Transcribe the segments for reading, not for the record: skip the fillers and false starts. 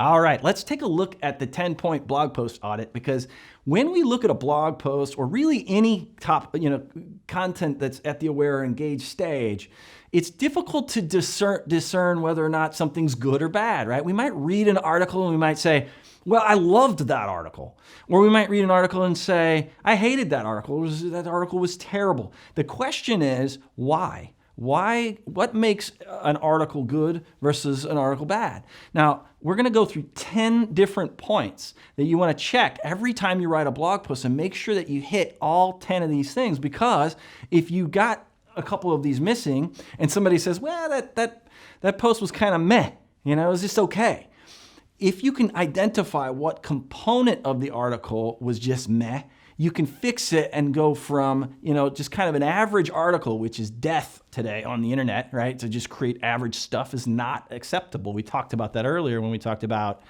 All right, let's take a look at the 10-point blog post audit, because when we look at a blog post or really any content that's at the aware or engaged stage, it's difficult to discern whether or not something's good or bad, right? We might read an article and we might say, well, I loved that article. Or we might read an article and say, I hated that article. That article was terrible. The question is, why? What makes an article good versus an article bad? Now, we're going to go through 10 different points that you want to check every time you write a blog post and make sure that you hit all 10 of these things, because if you got a couple of these missing and somebody says, well, that post was kind of meh, it was just okay. If you can identify what component of the article was just meh, you can fix it and go from, just kind of an average article, which is death today on the internet, right? To just create average stuff is not acceptable. We talked about that earlier when we talked about,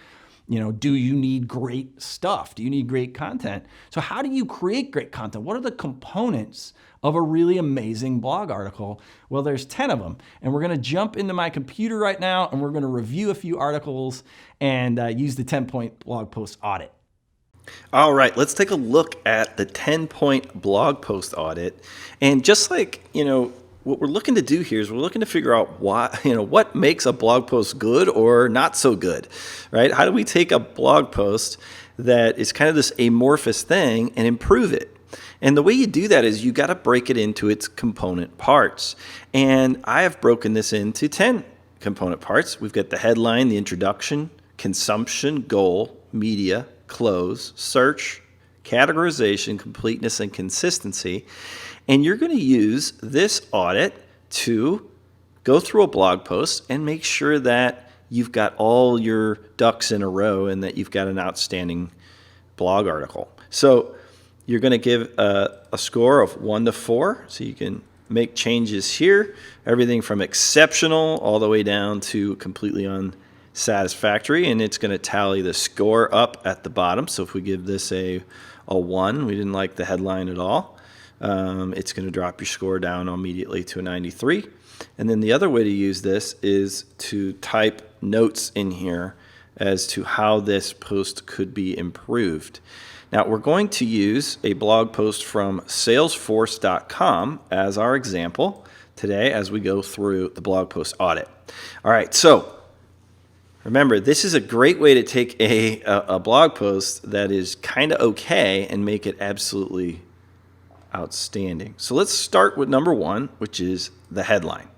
do you need great stuff? Do you need great content? So how do you create great content? What are the components of a really amazing blog article? Well, there's 10 of them. And we're going to jump into my computer right now and we're going to review a few articles and use the 10-point blog post audit. All right, let's take a look at the 10-point blog post audit. And just like, what we're looking to do here is we're looking to figure out what makes a blog post good or not so good, right? How do we take a blog post that is kind of this amorphous thing and improve it? And the way you do that is you got to break it into its component parts. And I have broken this into 10 component parts. We've got the headline, the introduction, consumption, goal, media, close, search, categorization, completeness, and consistency. And you're going to use this audit to go through a blog post and make sure that you've got all your ducks in a row and that you've got an outstanding blog article. So you're going to give a score of 1 to 4. So you can make changes here, everything from exceptional all the way down to completely unsatisfactory, and it's going to tally the score up at the bottom. So if we give this a 1, we didn't like the headline at all, it's going to drop your score down immediately to a 93. And then the other way to use this is to type notes in here as to how this post could be improved. Now we're going to use a blog post from Salesforce.com as our example today as we go through the blog post audit. All right, so remember, this is a great way to take a blog post that is kind of okay and make it absolutely outstanding. So let's start with number 1, which is the headline.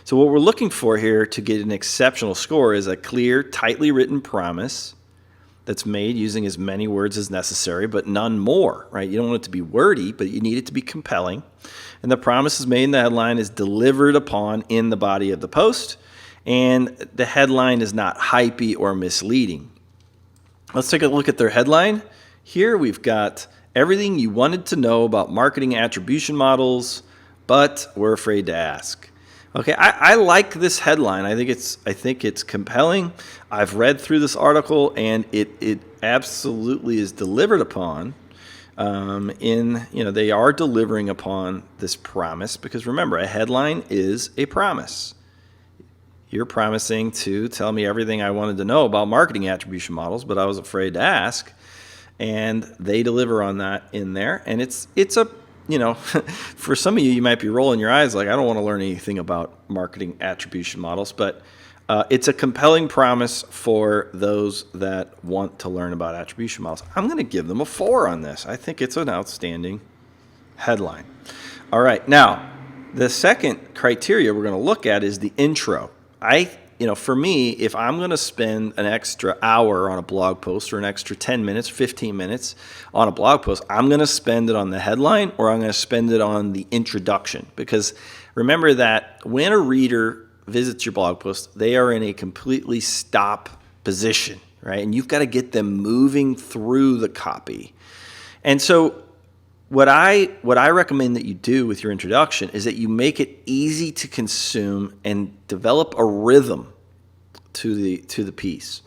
So what we're looking for here to get an exceptional score is a clear, tightly written promise that's made using as many words as necessary, but none more, right? You don't want it to be wordy, but you need it to be compelling. And the promise is made in the headline is delivered upon in the body of the post. And the headline is not hypey or misleading. Let's take a look at their headline. Here we've got everything you wanted to know about marketing attribution models, but were afraid to ask. Okay, I like this headline. I think it's compelling. I've read through this article, and it absolutely is delivered upon. They are delivering upon this promise, because remember, a headline is a promise. You're promising to tell me everything I wanted to know about marketing attribution models, but I was afraid to ask. And they deliver on that in there. And it's a, for some of you, you might be rolling your eyes like, I don't want to learn anything about marketing attribution models. But it's a compelling promise for those that want to learn about attribution models. I'm going to give them a 4 on this. I think it's an outstanding headline. All right. Now, the second criteria we're going to look at is the intro. For me, if I'm going to spend an extra hour on a blog post or an extra 10 minutes, 15 minutes on a blog post, I'm going to spend it on the headline or I'm going to spend it on the introduction. Because remember that when a reader visits your blog post, they are in a completely stop position, right? And you've got to get them moving through the copy. And so what I recommend that you do with your introduction is that you make it easy to consume and develop a rhythm to the piece.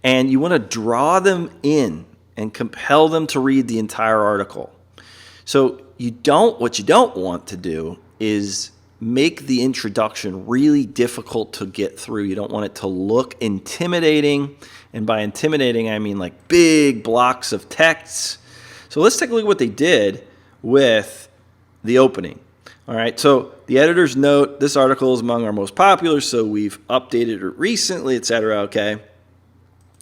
And you want to draw them in and compel them to read the entire article. So what you don't want to do is make the introduction really difficult to get through. You don't want it to look intimidating. And by intimidating, I mean like big blocks of text. So let's take a look at what they did with the opening. All right, so the editor's note, this article is among our most popular, so we've updated it recently, etc. Okay.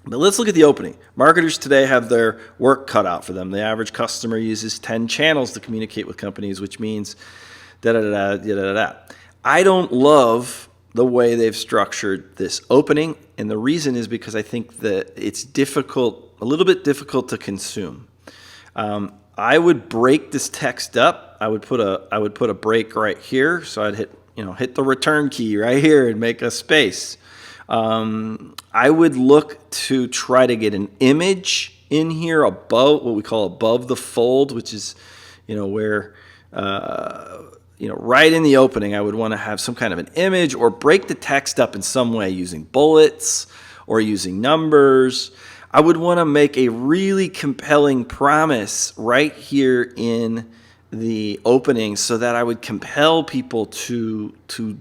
But let's look at the opening. Marketers today have their work cut out for them. The average customer uses 10 channels to communicate with companies, which means da-da-da-da-da-da-da. I don't love the way they've structured this opening, and the reason is because I think that it's difficult, a little bit difficult to consume. I would break this text up. I would put a break right here, so I'd hit the return key right here and make a space. I would look to try to get an image in here above what we call above the fold, which is, where, right in the opening, I would want to have some kind of an image or break the text up in some way using bullets or using numbers. I would want to make a really compelling promise right here in the opening so that I would compel people to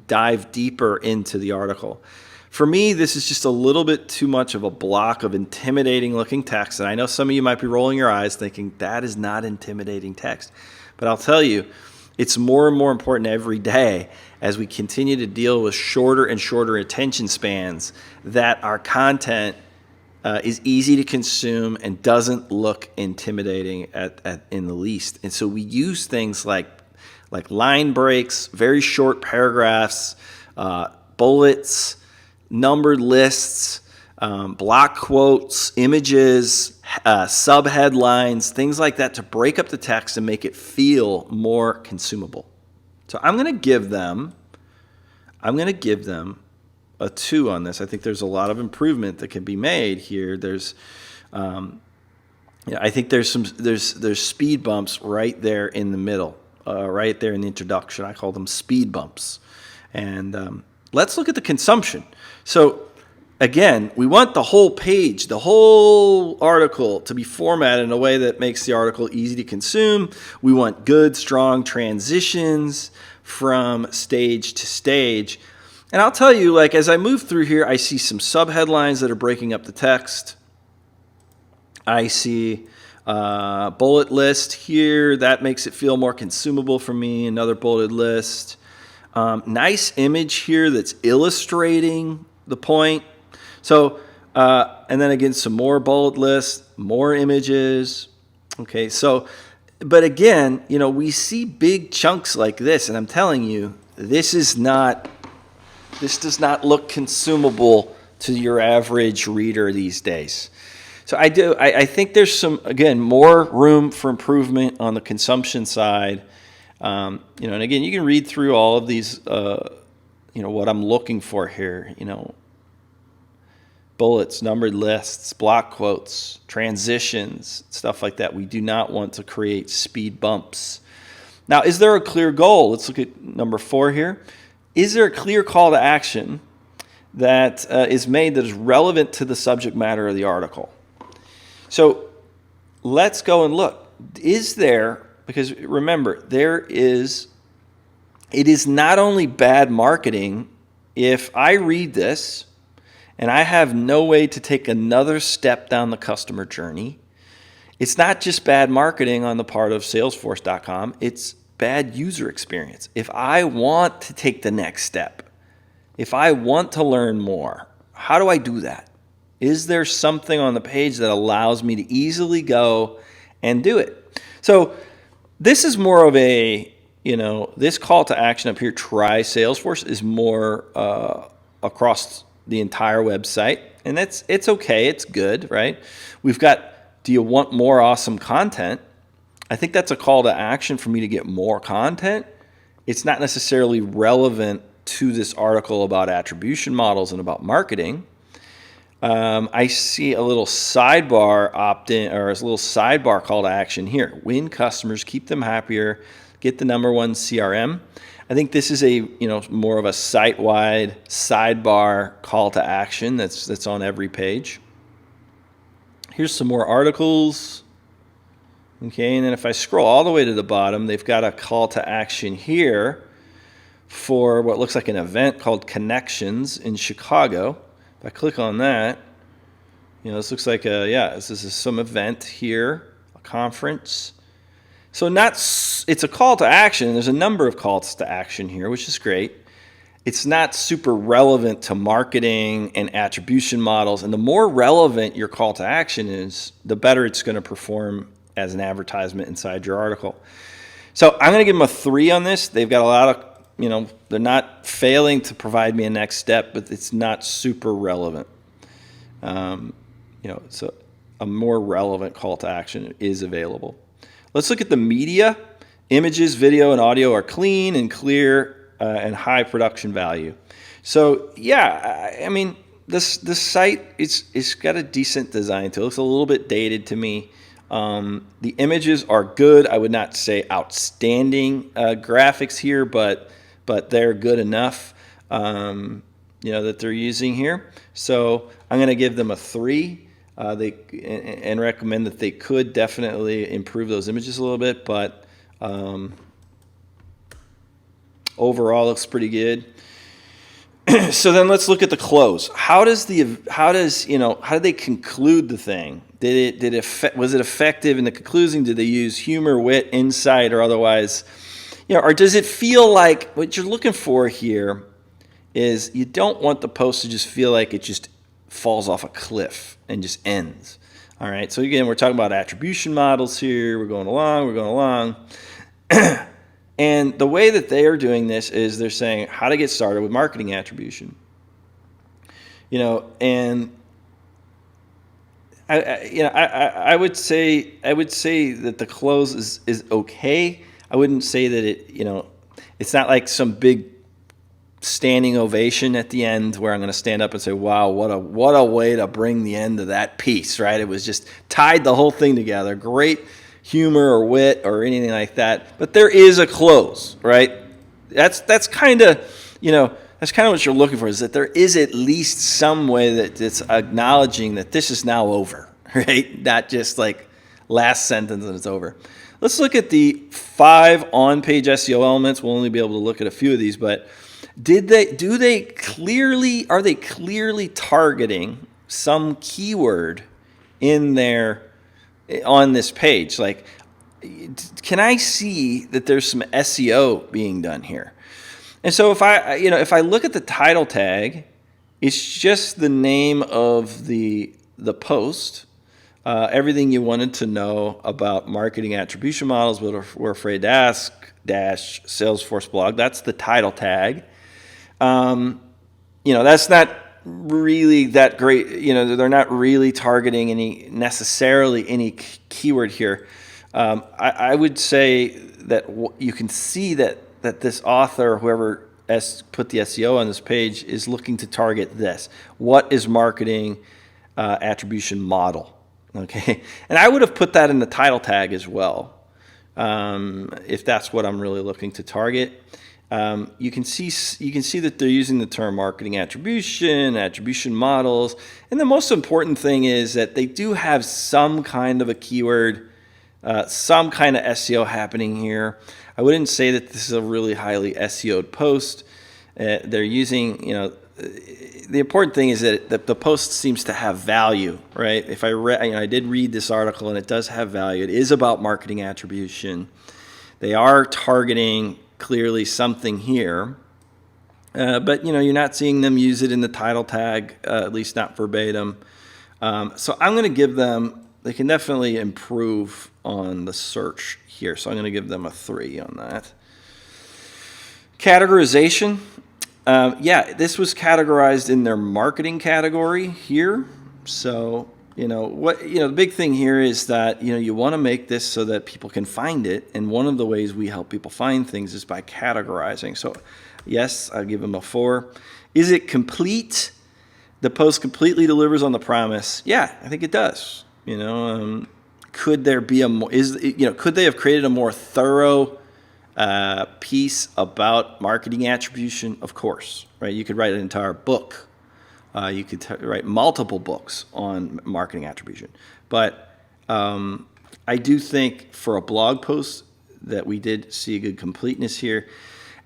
dive deeper into the article. For me, this is just a little bit too much of a block of intimidating looking text. And I know some of you might be rolling your eyes thinking that is not intimidating text. But I'll tell you, it's more and more important every day as we continue to deal with shorter and shorter attention spans that our content is easy to consume and doesn't look intimidating in the least. And so we use things like line breaks, very short paragraphs, bullets, numbered lists, block quotes, images, subheadlines, things like that to break up the text and make it feel more consumable. So I'm going to give them a 2 on this. I think there's a lot of improvement that can be made here. I think there's speed bumps right there in the middle, right there in the introduction. I call them speed bumps. And let's look at the consumption. So again, we want the whole page, the whole article to be formatted in a way that makes the article easy to consume. We want good, strong transitions from stage to stage. And I'll tell you, as I move through here, I see some subheadlines that are breaking up the text. I see a bullet list here. That makes it feel more consumable for me. Another bulleted list. Nice image here that's illustrating the point. So, and then again, some more bullet lists, more images. Okay, so, but again, we see big chunks like this, and I'm telling you, this does not look consumable to your average reader these days. So I think there's more room for improvement on the consumption side. And again, you can read through all of these, what I'm looking for here, bullets, numbered lists, block quotes, transitions, stuff like that. We do not want to create speed bumps. Now, is there a clear goal? Let's look at number 4 here. Is there a clear call to action that is made that is relevant to the subject matter of the article? So let's go and look. Is there, because remember, it is not only bad marketing if I read this and I have no way to take another step down the customer journey. It's not just bad marketing on the part of Salesforce.com. It's bad user experience. If I want to take the next step, if I want to learn more, how do I do that? Is there something on the page that allows me to easily go and do it? So this is more of a, this call to action up here, try Salesforce, is more across the entire website. And it's okay. It's good, right? We've got, do you want more awesome content? I think that's a call to action for me to get more content. It's not necessarily relevant to this article about attribution models and about marketing. I see a little sidebar opt-in, or a little sidebar call to action here. Win customers, keep them happier, get the #1 CRM. I think this is a more of a site-wide sidebar call to action that's on every page. Here's some more articles. Okay, and then if I scroll all the way to the bottom, they've got a call to action here for what looks like an event called Connections in Chicago. If I click on that, this looks like this is some event here, a conference. So it's a call to action. There's a number of calls to action here, which is great. It's not super relevant to marketing and attribution models. And the more relevant your call to action is, the better it's going to perform as an advertisement inside your article. So I'm going to give them a 3 on this. They've got a lot of, they're not failing to provide me a next step, but it's not super relevant. So a more relevant call to action is available. Let's look at the media. Images, video, and audio are clean and clear and high production value. So this site it's got a decent design to it. It looks a little bit dated to me. The images are good. I would not say outstanding graphics here, but they're good enough. That they're using here. So I'm going to give them a 3. And recommend that they could definitely improve those images a little bit, but overall looks pretty good. So then let's look at the close. How did they conclude the thing? Was it effective in the conclusion? Did they use humor, wit, insight, or otherwise? Or does it feel like what you're looking for here is you don't want the post to just feel like it just falls off a cliff and just ends. All right. So again, we're talking about attribution models here. We're going along. And the way that they are doing this is they're saying how to get started with marketing attribution. And I would say that the close is okay. I wouldn't say that it's not like some big standing ovation at the end where I'm going to stand up and say, wow, what a way to bring the end of that piece, right? It was just tied the whole thing together. Great humor or wit or anything like that. But there is a close, right? That's kind of what you're looking for, is that there is at least some way that it's acknowledging that this is now over, right? Not just like last sentence and it's over. Let's look at the 5 on-page SEO elements. We'll only be able to look at a few of these, but are they clearly targeting some keyword on this page? Like, can I see that there's some SEO being done here? And so if I look at the title tag, it's just the name of the post, everything you wanted to know about marketing attribution models, but we're afraid to ask, Salesforce blog. That's the title tag. That's not really that great. They're not really targeting necessarily any keyword here. I would say that you can see that this author, whoever put the SEO on this page, is looking to target this. What is marketing attribution model? Okay, and I would have put that in the title tag as well, if that's what I'm really looking to target. You can see that they're using the term marketing attribution models, and the most important thing is that they do have some kind of a keyword, some kind of SEO happening here. I wouldn't say that this is a really highly SEO'd post. They're using, the important thing is that the post seems to have value, right? If I did read this article and it does have value. It is about marketing attribution. They are targeting clearly something here, but you're not seeing them use it in the title tag, at least not verbatim. So I'm going to give them. They can definitely improve on the search here, so I'm going to give them a 3 on that. Categorization. This was categorized in their marketing category here. So the big thing here is that you want to make this so that people can find it, and one of the ways we help people find things is by categorizing. So yes, I'll give them a 4. Is it complete? The post completely delivers on the promise. Yeah, I think it does. Could there be could they have created a more thorough piece about marketing attribution? Of course, right? You could write an entire book. You could write multiple books on marketing attribution. But I do think for a blog post that we did see a good completeness here.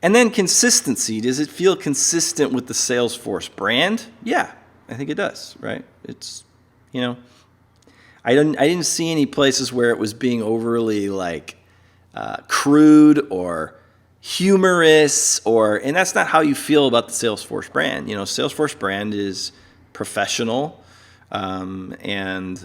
And then consistency. Does it feel consistent with the Salesforce brand? Yeah, I think it does, right? It's, you know, I didn't see any places where it was being overly like crude or humorous, and that's not how you feel about the Salesforce brand. You know, Salesforce brand is professional, and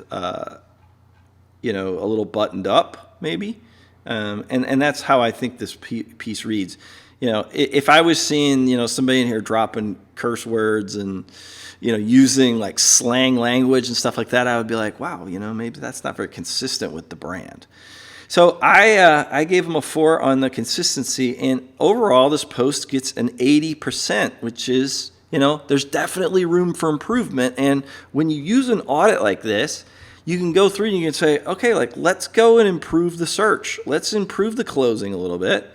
you know, a little buttoned up maybe, and that's how I think this piece reads. You know, if I was seeing, you know, somebody in here dropping curse words and, you know, using like slang language and stuff like that, I would be like, wow, you know, maybe that's not very consistent with the brand. So I gave them a 4 on the consistency, and overall this post gets an 80%, which is, you know, there's definitely room for improvement. And when you use an audit like this, you can go through and you can say, okay, like let's go and improve the search. Let's improve the closing a little bit.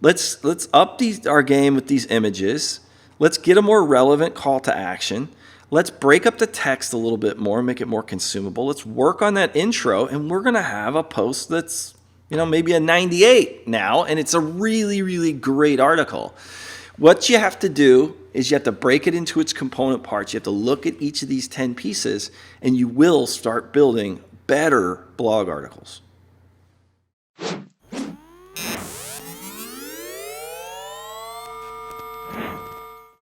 Let's up our game with these images. Let's get a more relevant call to action. Let's break up the text a little bit more, make it more consumable. Let's work on that intro, and we're going to have a post that's, you know, maybe a 98 now, and it's a really, really great article. What you have to do is you have to break it into its component parts. You have to look at each of these 10 pieces, and you will start building better blog articles.